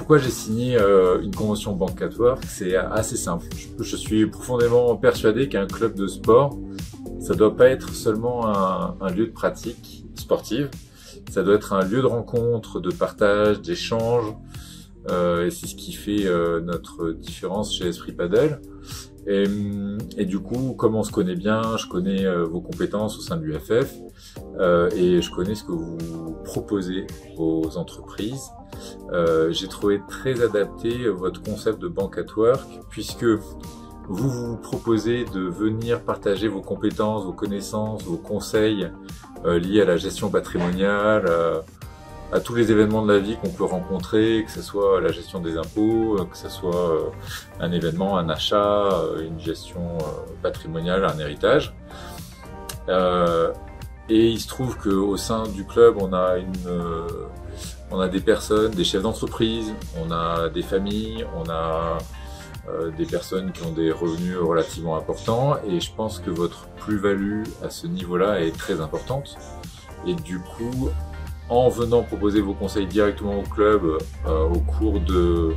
pourquoi j'ai signé une convention Bank at Work? C'est assez simple. Je suis profondément persuadé qu'un club de sport, ça doit pas être seulement un lieu de pratique sportive. Ça doit être un lieu de rencontre, de partage, d'échange. Et c'est ce qui fait notre différence chez Esprit Padel. Et du coup, comme on se connaît bien, je connais vos compétences au sein de l'UFF et je connais ce que vous proposez aux entreprises. J'ai trouvé très adapté votre concept de Bank at Work puisque vous proposez de venir partager vos compétences, vos connaissances, vos conseils liés à la gestion patrimoniale, à tous les événements de la vie qu'on peut rencontrer, que ce soit la gestion des impôts, que ce soit un événement, un achat, une gestion patrimoniale, un héritage. Et il se trouve qu'au sein du club, on a des personnes, des chefs d'entreprise, on a des familles, on a des personnes qui ont des revenus relativement importants et je pense que votre plus-value à ce niveau-là est très importante. Et du coup, en venant proposer vos conseils directement au club au cours de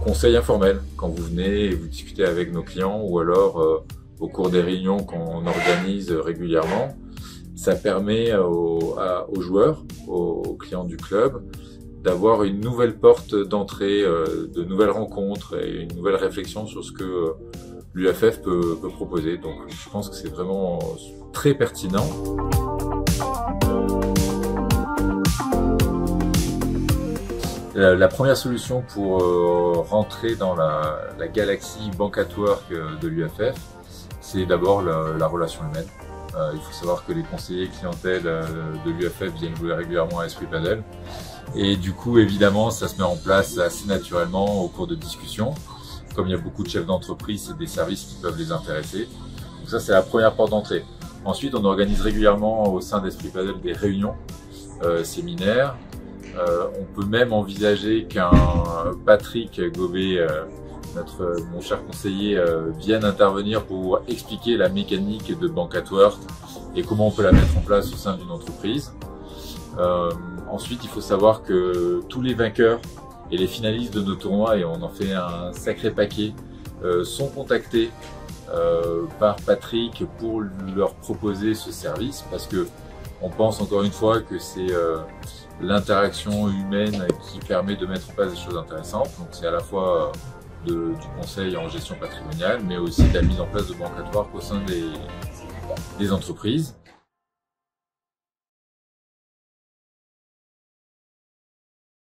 conseils informels, quand vous venez et vous discutez avec nos clients ou alors au cours des réunions qu'on organise régulièrement, ça permet aux joueurs, aux clients du club, d'avoir une nouvelle porte d'entrée, de nouvelles rencontres et une nouvelle réflexion sur ce que l'UFF peut proposer. Donc je pense que c'est vraiment très pertinent. La première solution pour rentrer dans la galaxie Bank at Work de l'UFF, c'est d'abord la relation humaine. Il faut savoir que les conseillers clientèle de l'UFF viennent jouer régulièrement à Esprit Padel. Et du coup, évidemment, ça se met en place assez naturellement au cours de discussions. Comme il y a beaucoup de chefs d'entreprise, c'est des services qui peuvent les intéresser. Donc ça, c'est la première porte d'entrée. Ensuite, on organise régulièrement au sein d'Esprit Padel des réunions, séminaires. On peut même envisager qu'un Patrick Gobet, mon cher conseiller, vienne intervenir pour expliquer la mécanique de Bank at Work et comment on peut la mettre en place au sein d'une entreprise. Ensuite, il faut savoir que tous les vainqueurs et les finalistes de nos tournois, et on en fait un sacré paquet, sont contactés par Patrick pour leur proposer ce service parce que on pense encore une fois que c'est l'interaction humaine qui permet de mettre en place des choses intéressantes. Donc c'est à la fois du conseil en gestion patrimoniale, mais aussi de la mise en place de Bank at Work au sein des entreprises.